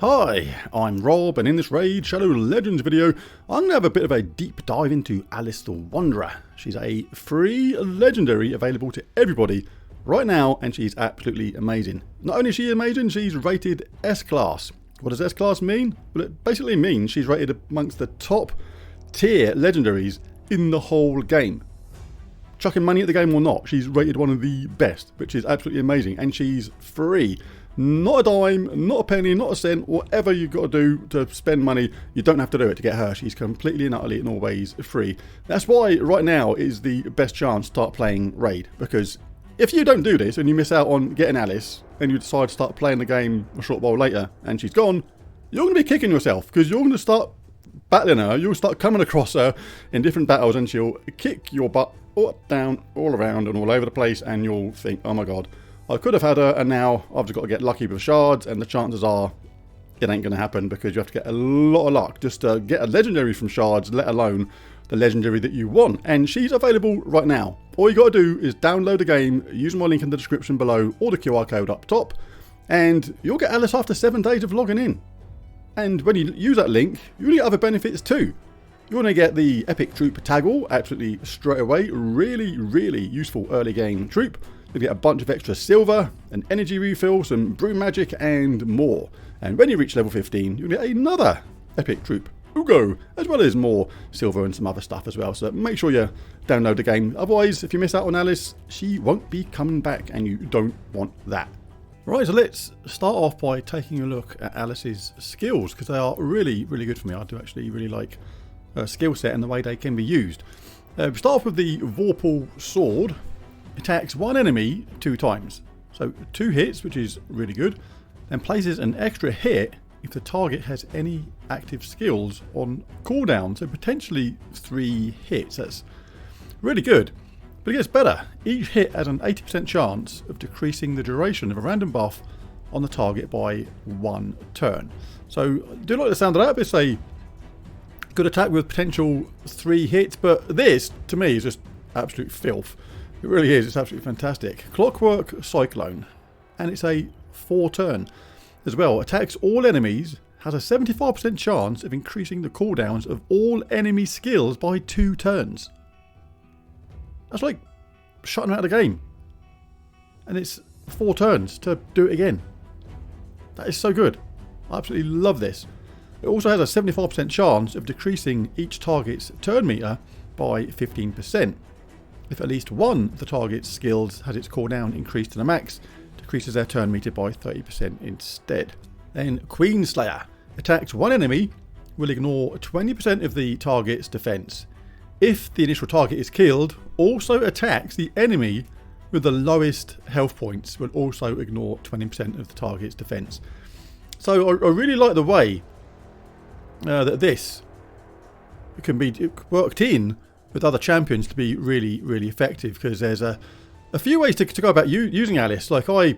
Hi, I'm Rob, and in this Raid Shadow Legends video, I'm going to have a bit of a deep dive into Alice the Wanderer. She's a free legendary available to everybody right now, and she's absolutely amazing. Not only is she amazing, she's rated S-Class. What does S-Class mean? Well, it basically means she's rated amongst the top tier legendaries in the whole game. Chucking money at the game or not, she's rated one of the best, which is absolutely amazing, and she's free. Not a dime, not a penny, not a cent, whatever you've got to do to spend money, you don't have to do it to get her. She's completely and utterly and always free. That's why right now is the best chance to start playing Raid, because if you don't do this and you miss out on getting Alice and you decide to start playing the game a short while later and she's gone, you're going to be kicking yourself, because you're going to start battling her, you'll start coming across her in different battles and she'll kick your butt up, down, all around and all over the place, and you'll think, oh my god, I could have had her, and now I've just got to get lucky with shards, and the chances are it ain't going to happen, because you have to get a lot of luck just to get a legendary from shards, let alone the legendary that you want. And she's available right now. All you got to do is download the game, use my link in the description below or the QR code up top, and you'll get Alice after 7 days of logging in. And when you use that link, you'll get other benefits too. You're going to get the Epic Troop Taggle absolutely straight away. Really useful early game troop. You'll get a bunch of extra silver, an energy refill, some brew magic, and more. And when you reach level 15, you'll get another Epic Troop Ugo, as well as more silver and some other stuff as well. So make sure you download the game. Otherwise, if you miss out on Alice, she won't be coming back, and you don't want that. Right, so let's start off by taking a look at Alice's skills, because they are really good for me. I do actually really like her skill set and the way they can be used. We start off with the Vorpal Sword. Attacks one enemy 2 times, so 2 hits, which is really good, then places an extra hit if the target has any active skills on cooldown, so potentially 3 hits. That's really good, but it gets better. Each hit has an 80% chance of decreasing the duration of a random buff on the target by 1 turn. So do you like the sound of that? It's a good attack with potential 3 hits, but this to me is just absolute filth. It really is, it's absolutely fantastic. Clockwork Cyclone, and it's a 4 turn as well. Attacks all enemies, has a 75% chance of increasing the cooldowns of all enemy skills by 2 turns. That's like shutting them out of the game. And it's 4 turns to do it again. That is so good. I absolutely love this. It also has a 75% chance of decreasing each target's turn meter by 15%. If at least one of the target's skills has its cooldown increased to the max, decreases their turn meter by 30% instead. Then Queenslayer. Attacks one enemy, will ignore 20% of the target's defense. If the initial target is killed, also attacks the enemy with the lowest health points, will also ignore 20% of the target's defense. So I really like the way that this can be worked in with other champions to be really effective, because there's a few ways to go about using Alice. Like I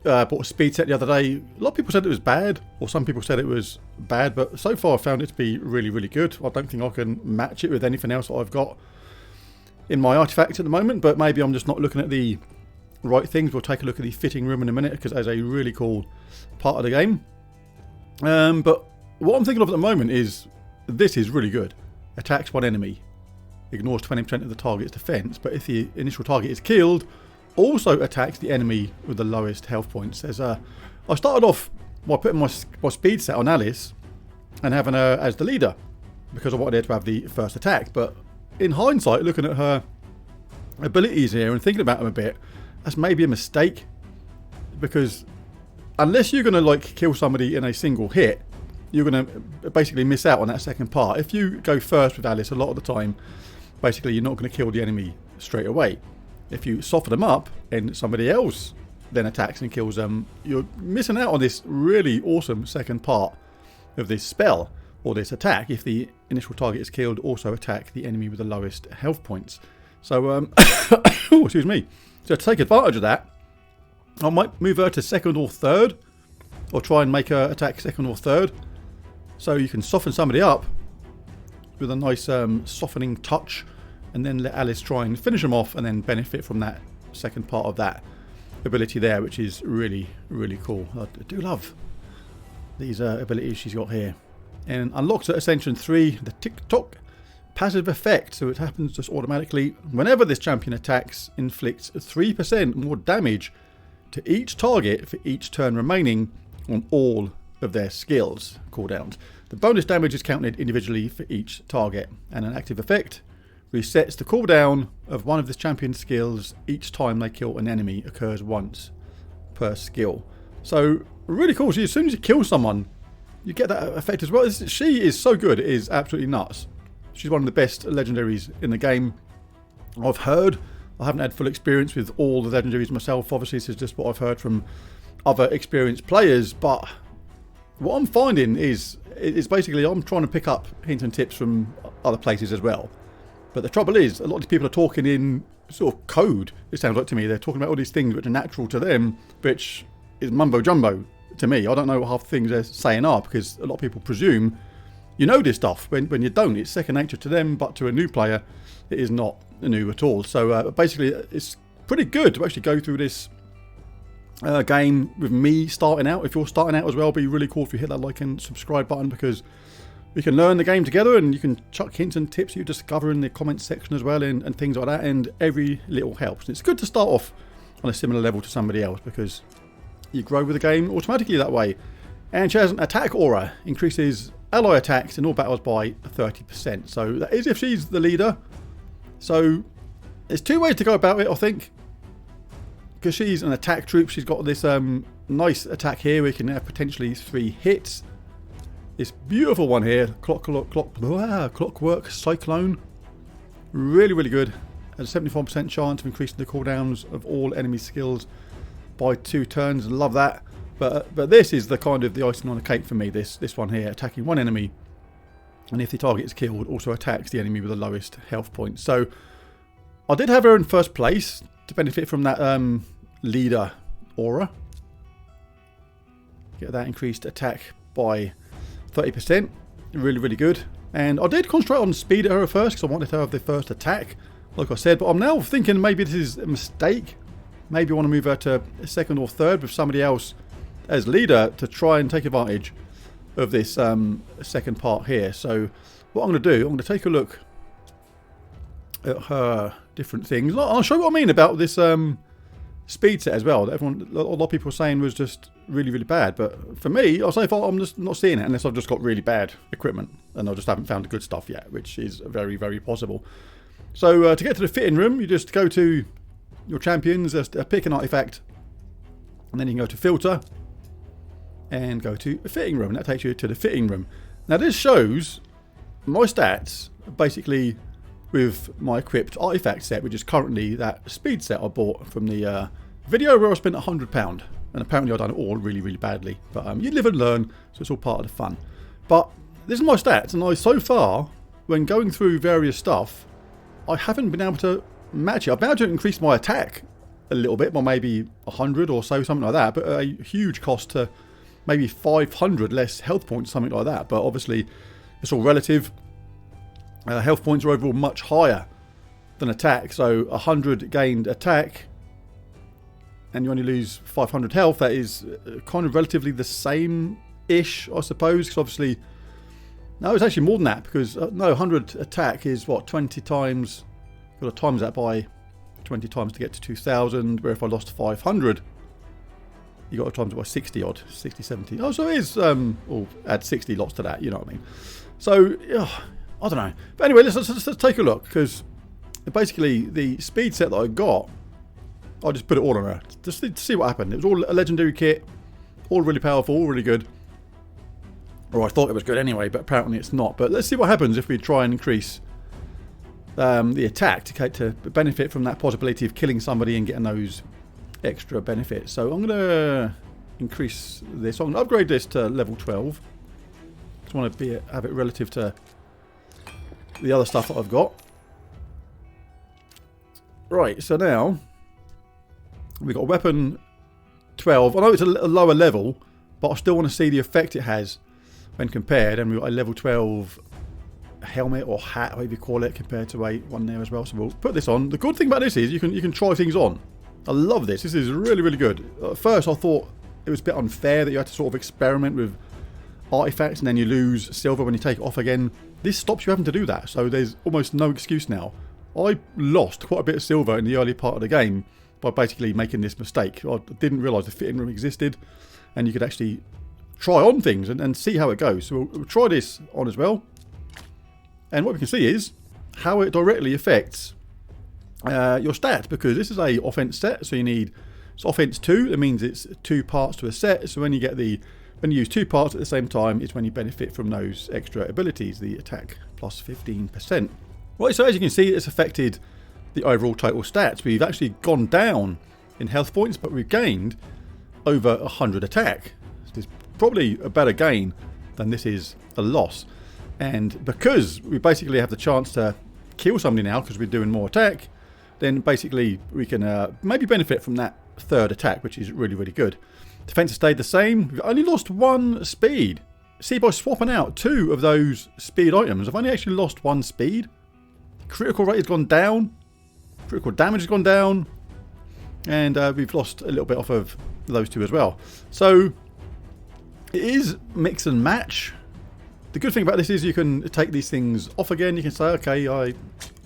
bought a speed set the other day. A lot of people said it was bad, or some people said it was bad, but so far I found it to be really good. I don't think I can match it with anything else that I've got in my artifacts at the moment, but maybe I'm just not looking at the right things. We'll take a look at the fitting room in a minute, because that's a really cool part of the game. But what I'm thinking of at the moment is this is really good. Attacks one enemy, ignores 20% of the target's defense, but if the initial target is killed, also attacks the enemy with the lowest health points. I started off by putting my speed set on Alice and having her as the leader, because I wanted her to have the first attack. But in hindsight, looking at her abilities here and thinking about them a bit, that's maybe a mistake, because unless you're going to like kill somebody in a single hit, you're going to basically miss out on that second part. If you go first with Alice, a lot of the time, basically you're not going to kill the enemy straight away. If you soften them up and somebody else then attacks and kills them, you're missing out on this really awesome second part of this spell or this attack. If the initial target is killed, also attack the enemy with the lowest health points. So, oh, excuse me. So to take advantage of that, I might move her to 2nd or 3rd, or try and make her attack 2nd or 3rd, so you can soften somebody up with a nice softening touch, and then let Alice try and finish them off, and then benefit from that second part of that ability there, which is really cool. I do love these abilities she's got here. And unlocks at Ascension 3 the TikTok passive effect. So it happens just automatically whenever this champion attacks, inflicts 3% more damage to each target for each turn remaining on all of their skills cooldowns. The bonus damage is counted individually for each target, and an active effect resets the cooldown of one of this champion's skills each time they kill an enemy. Occurs once per skill. So really cool. So as soon as you kill someone, you get that effect as well. She is so good. It is absolutely nuts. She's one of the best legendaries in the game, I've heard. I haven't had full experience with all the legendaries myself. Obviously, this is just what I've heard from other experienced players. But what I'm finding is basically I'm trying to pick up hints and tips from other places as well. But the trouble is, a lot of these people are talking in sort of code, it sounds like to me. They're talking about all these things which are natural to them, which is mumbo jumbo to me. I don't know what half the things they're saying are, because a lot of people presume you know this stuff when you don't. It's second nature to them, but to a new player, it is not new at all. So basically, it's pretty good to actually go through this game with me starting out. If you're starting out as well, it'd be really cool if you hit that like and subscribe button, because we can learn the game together, and you can chuck hints and tips you discover in the comments section as well, and things like that, and every little helps. And it's good to start off on a similar level to somebody else, because you grow with the game automatically that way. And she has an attack aura, increases ally attacks in all battles by 30%. So that is if she's the leader. So there's two ways to go about it, I think. Because she's an attack troop, she's got this nice attack here where you can have potentially 3 hits. This beautiful one here, Clockwork Cyclone. Really, really good. Has a 75% chance of increasing the cooldowns of all enemy skills by 2 turns. Love that. But this is the kind of the icing on the cake for me. This one here, attacking one enemy, and if the target is killed, also attacks the enemy with the lowest health points. So I did have her in first place to benefit from that leader aura. Get that increased attack by 30%. Really, really good. And I did concentrate on speed at her first because I wanted her to have the first attack, like I said. But I'm now thinking maybe this is a mistake. Maybe I want to move her to second or third with somebody else as leader to try and take advantage of this second part here. So what I'm going to do, I'm going to take a look at her different things. I'll show you what I mean about this speed set as well. That a lot of people are saying was just really, really bad. But for me, I'll say I'm just not seeing it unless I've just got really bad equipment and I just haven't found the good stuff yet, which is very, very possible. So to get to the fitting room, you just go to your champions, pick an artifact, and then you can go to filter and go to the fitting room, and that takes you to the fitting room. Now this shows my stats basically with my equipped artifact set, which is currently that speed set I bought from the video where I spent £100, and apparently I've done it all really, really badly. But you live and learn, so it's all part of the fun. But this is my stats, and so far, when going through various stuff, I haven't been able to match it. I've been able to increase my attack a little bit, by maybe 100 or so, something like that, but a huge cost to maybe 500 less health points, something like that. But obviously, it's all relative. Health points are overall much higher than attack. So 100 gained attack, and you only lose 500 health. That is kind of relatively the same-ish, I suppose. Because obviously, no, it's actually more than that. Because no, 100 attack is what, 20 times. Got to times that by 20 times to get to 2,000. Where if I lost 500. You got to times it by 60 odd, 60, 70. Oh, so it is, or add 60 lots to that, you know what I mean. So, I don't know. But anyway, let's take a look, because basically the speed set that I got, I just put it all on her, just to see what happened. It was all a legendary kit, all really powerful, all really good. Or I thought it was good anyway, but apparently it's not. But let's see what happens if we try and increase the attack to benefit from that possibility of killing somebody and getting those extra benefits. So I'm going to increase this. I'm going to upgrade this to level 12. Just want to have it relative to the other stuff that I've got. Right, so now we've got a weapon 12. I know it's a lower level, but I still want to see the effect it has when compared. And we've got a level 12 helmet or hat, whatever you call it, compared to a one there as well. So we'll put this on. The good thing about this is you can try things on. I love this. This is really, really good. At first, I thought it was a bit unfair that you had to sort of experiment with artifacts and then you lose silver when you take it off again, this stops you having to do that. So there's almost no excuse now. I lost quite a bit of silver in the early part of the game by basically making this mistake. I didn't realise the fitting room existed and you could actually try on things and see how it goes. So we'll try this on as well. And what we can see is how it directly affects your stats, because this is a offense set, so you need, it's offense 2, that means it's 2 parts to a set. So when you use 2 parts at the same time, it's when you benefit from those extra abilities, the attack plus 15%. Right, so as you can see, it's affected the overall total stats. We've actually gone down in health points, but we've gained over 100 attack. So it's probably a better gain than this is a loss. And because we basically have the chance to kill somebody now because we're doing more attack, then basically we can maybe benefit from that third attack, which is really, really good. Defense has stayed the same. We've only lost 1 speed. See, by swapping out 2 of those speed items, I've only actually lost 1 speed. Critical rate has gone down. Critical damage has gone down. And we've lost a little bit off of those 2 as well. So it is mix and match. The good thing about this is you can take these things off again. You can say, okay,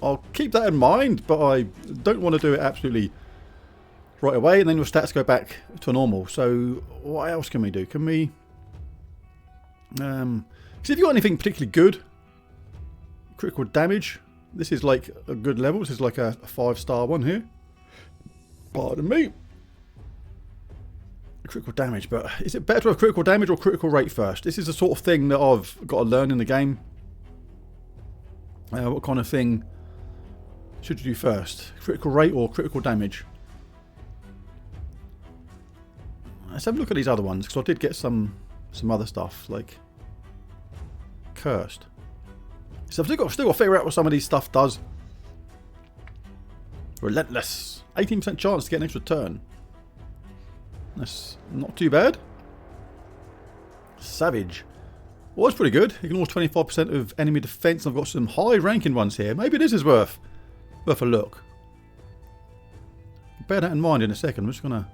I'll keep that in mind, but I don't want to do it absolutely right away. And then your stats go back to normal. So what else can we do? Can we... so if you've got anything particularly good, critical damage, this is like a good level. This is like a 5-star one here. Pardon me. Critical damage, but is it better to have critical damage or critical rate first? This is the sort of thing that I've got to learn in the game. What kind of thing should you do first? Critical rate or critical damage? Let's have a look at these other ones, because I did get some other stuff, like cursed. So I've still got to figure out what some of these stuff does. Relentless. 18% chance to get an extra turn. That's not too bad. Savage. Well, that's pretty good. Ignores 25% of enemy defense. I've got some high ranking ones here. Maybe this is worth a look. Bear that in mind in a second. I'm just going to...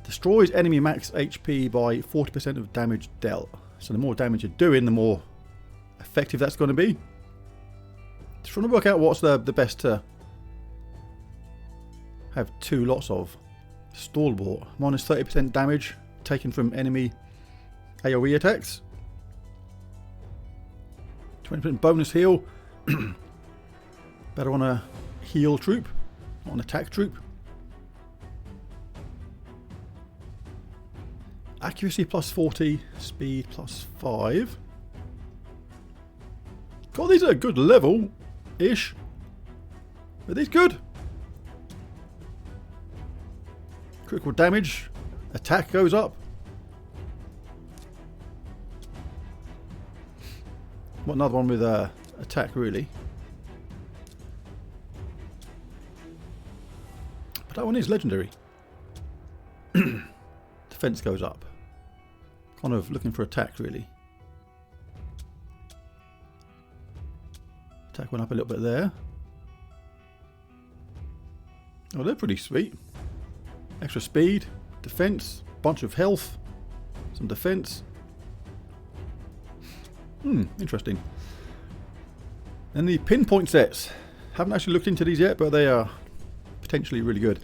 Destroys enemy max HP by 40% of damage dealt. So the more damage you're doing, the more effective that's going to be. Just trying to work out what's the best to have 2 lots of. Stalwart. Minus 30% damage taken from enemy AoE attacks. 20% bonus heal. Better on a heal troop, not an attack troop. Accuracy plus 40, speed plus 5. God, these are a good level-ish. Are these good? Critical damage. Attack goes up. What, another one with attack, really. But that one is legendary. Defense goes up. Kind of looking for attack, really. Attack went up a little bit there. Oh, they're pretty sweet. Extra speed, defense, bunch of health, some defense. Interesting. And the pinpoint sets. Haven't actually looked into these yet, but they are potentially really good.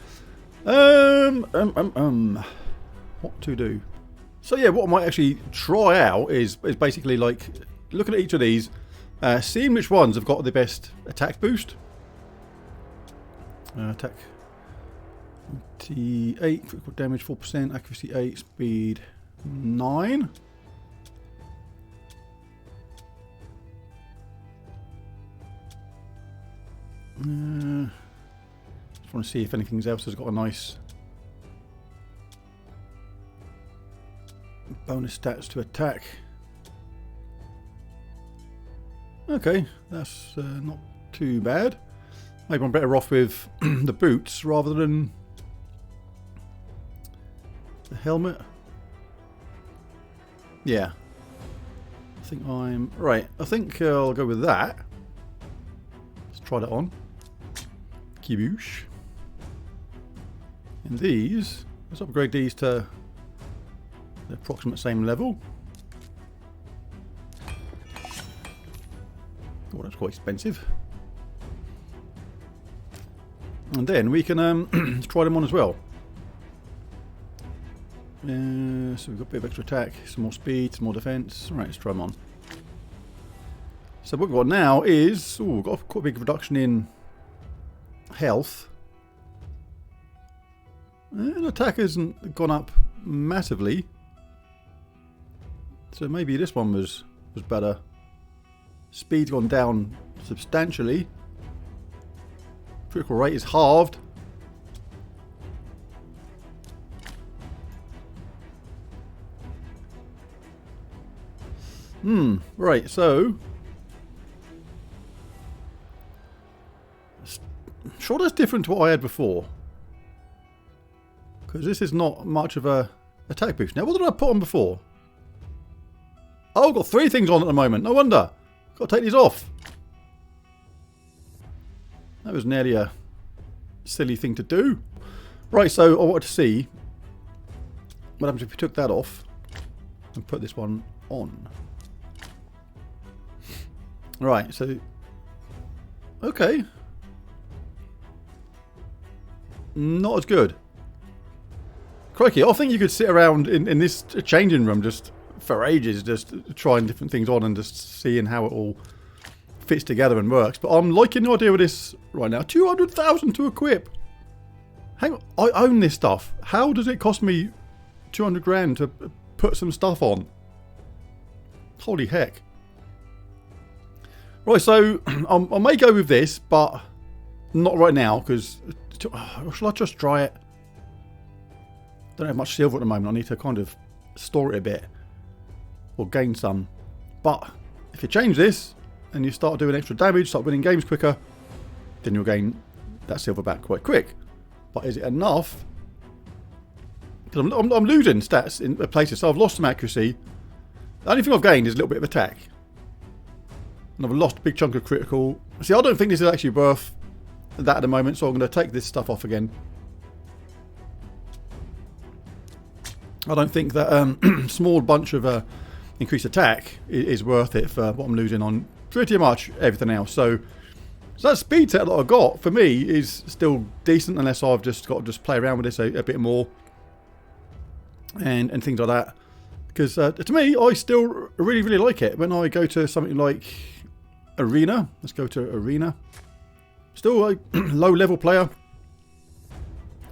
What to do? So yeah, what I might actually try out is basically like looking at each of these, seeing which ones have got the best attack boost. Attack 28, critical damage 4%, accuracy 8, speed 9. Just want to see if anything else has got a nice bonus stats to attack. Okay, that's not too bad. Maybe I'm better off with the boots rather than the helmet. Yeah. I think I'm... Right, I think I'll go with that. Let's try that on. Kiboosh. And these, let's upgrade these to the approximate same level. Well, that's quite expensive. And then we can try them on as well. So we've got a bit of extra attack, some more speed, some more defense. Right, let's try them on. So what we've got now is, we've got quite a big reduction in health. And attack hasn't gone up massively. So maybe this one was better. Speed's gone down substantially. Critical rate is halved. Right, so sure that's different to what I had before. Because this is not much of a attack boost. Now, what did I put on before? Oh, I've got 3 things on at the moment. No wonder. Got to take these off. That was nearly a silly thing to do. Right, so I wanted to see what happens if we took that off and put this one on. Right, so... Okay. Not as good. Crikey, I think you could sit around in this changing room just for ages, just trying different things on and just seeing how it all fits together and works. But I'm liking the idea of this right now. 200,000 to equip. Hang on, I own this stuff. How does it cost me 200 grand to put some stuff on? Holy heck. Right, so I may go with this, but not right now, because... shall I just try it? Don't have much silver at the moment. I need to kind of store it a bit. Or gain some. But if you change this, and you start doing extra damage, start winning games quicker, then you'll gain that silver back quite quick. But is it enough? Because I'm losing stats in places, so I've lost some accuracy. The only thing I've gained is a little bit of attack. And I've lost a big chunk of critical. See, I don't think this is actually worth that at the moment, so I'm going to take this stuff off again. I don't think that small bunch of increased attack is worth it for what I'm losing on pretty much everything else. So that speed set that I got for me is still decent, unless I've just got to just play around with this a bit more and things like that. Because to me, I still really like it. When I go to something like Arena, let's go to Arena. Still a low level player.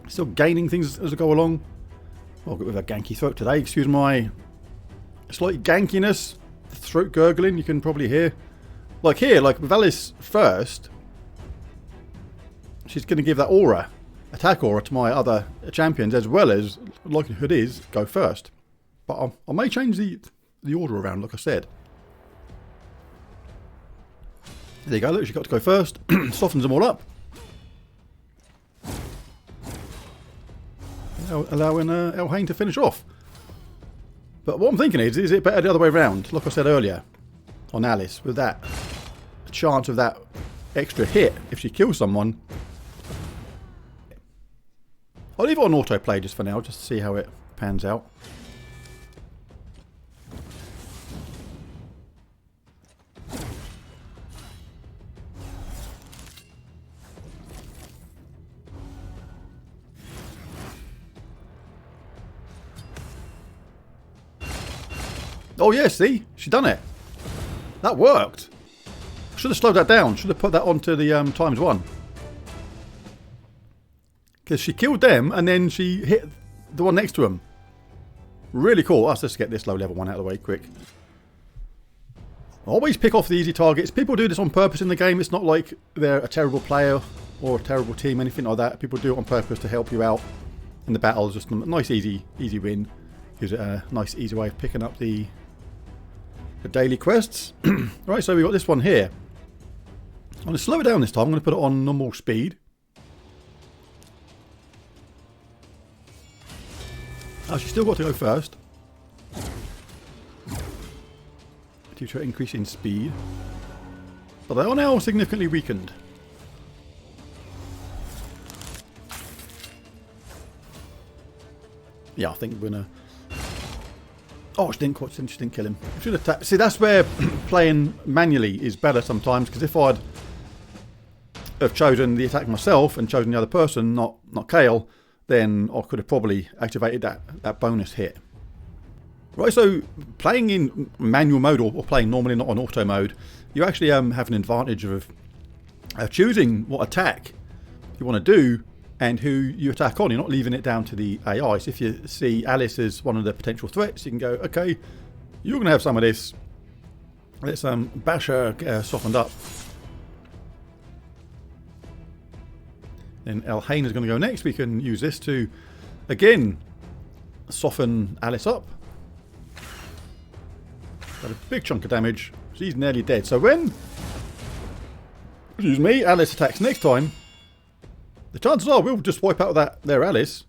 Still gaining things as I go along. I'll go with a ganky throat today. Excuse my slight gankiness. Throat gurgling, you can probably hear. Like here, like with Alice first, she's going to give that aura, attack aura, to my other champions, as well as, likelihood is, go first. But I may change the order around, like I said. There you go, look, she got to go first. Softens them all up. Allowing Elhain to finish off. But what I'm thinking is it better the other way around? Like I said earlier, on Alice, with that chance of that extra hit if she kills someone. I'll leave it on autoplay just for now, just to see how it pans out. Oh yeah, see? She done it. That worked. Should have slowed that down. Should have put that onto the ×1. Because she killed them and then she hit the one next to him. Really cool. Let's just get this low level one out of the way quick. Always pick off the easy targets. People do this on purpose in the game. It's not like they're a terrible player or a terrible team, anything like that. People do it on purpose to help you out in the battles. Just a nice easy win. Gives it a nice easy way of picking up the daily quests. Right, so we've got this one here. I'm going to slow it down this time. I'm going to put it on normal speed. Oh, she's still got to go first. Due to an increase in speed. But they are now significantly weakened. Yeah, I think we're going to... Oh, she didn't kill him. Should attack. See, that's where playing manually is better sometimes, because if I'd have chosen the attack myself and chosen the other person, not Kael, then I could have probably activated that bonus hit. Right, so playing in manual mode or playing normally not on auto mode, you actually have an advantage of choosing what attack you want to do and who you attack on. You're not leaving it down to the AI. So if you see Alice as one of the potential threats, you can go, okay, you're going to have some of this. Let's bash her softened up. Then Elhain is going to go next. We can use this to, again, soften Alice up. Got a big chunk of damage. She's nearly dead. So when, excuse me, Alice attacks next time, the chances are we'll just wipe out their Alice.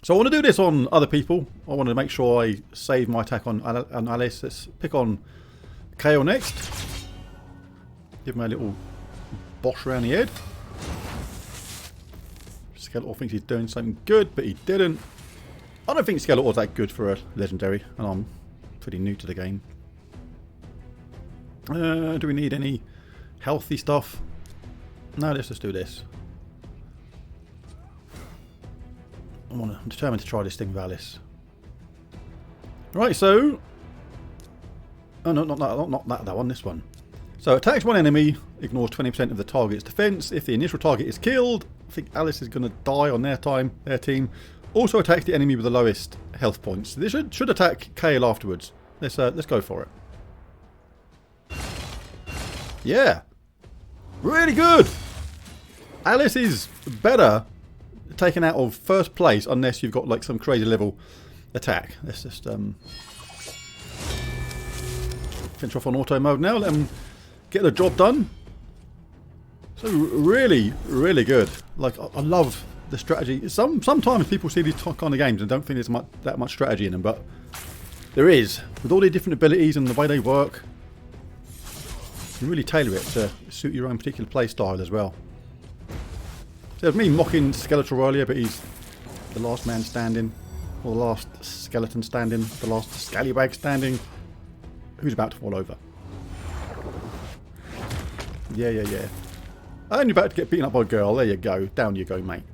So I want to do this on other people. I want to make sure I save my attack on Alice. Let's pick on Kael next. Give him a little bosh around the head. Skeletor thinks he's doing something good, but he didn't. I don't think Skeletor's that good for a legendary, and I'm pretty new to the game. Do we need any healthy stuff? No, let's just do this. I'm determined to try this thing with Alice. Right, so... Oh, no, not that one, this one. So, attacks one enemy, ignores 20% of the target's defense. If the initial target is killed, I think Alice is going to die on their team. Also attacks the enemy with the lowest health points. This should attack Kael afterwards. Let's go for it. Yeah. Really good! Alice is better taken out of first place unless you've got like some crazy level attack. Let's just finish off on auto mode now. Let them get the job done. So really, really good. Like I love the strategy. Sometimes people see these kind of games and don't think there's that much strategy in them, but there is. With all the different abilities and the way they work, you can really tailor it to suit your own particular play style as well. So it was me mocking Skeletor earlier, but he's the last man standing, or the last skeleton standing, the last scallywag standing, who's about to fall over. Yeah. And you're about to get beaten up by a girl. There you go. Down you go, mate.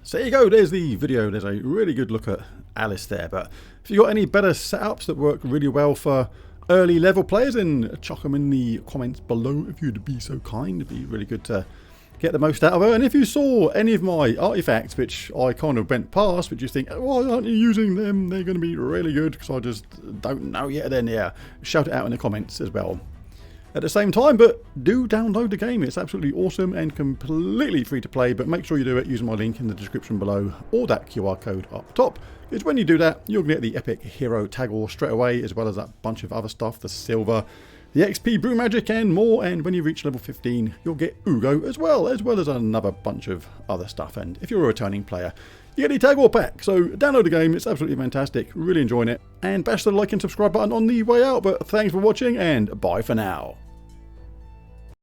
So there you go. There's the video. There's a really good look at Alice there. But if you've got any better setups that work really well for early level players, then chuck them in the comments below if you'd be so kind. It'd be really good to get the most out of her. And if you saw any of my artifacts, which I kind of went past, but you think, why aren't you using them? They're going to be really good, because I just don't know yet. Then yeah, shout it out in the comments as well. At the same time, but do download the game. It's absolutely awesome and completely free to play, but make sure you do it using my link in the description below or that QR code up top. Because when you do that, you'll get the epic hero tag all straight away, as well as that bunch of other stuff, the silver, the XP brew magic and more. And when you reach level 15, you'll get Ugo as well as another bunch of other stuff. And if you're a returning player, you get the tag all pack. So download the game. It's absolutely fantastic. Really enjoying it. And bash the like and subscribe button on the way out. But thanks for watching and bye for now.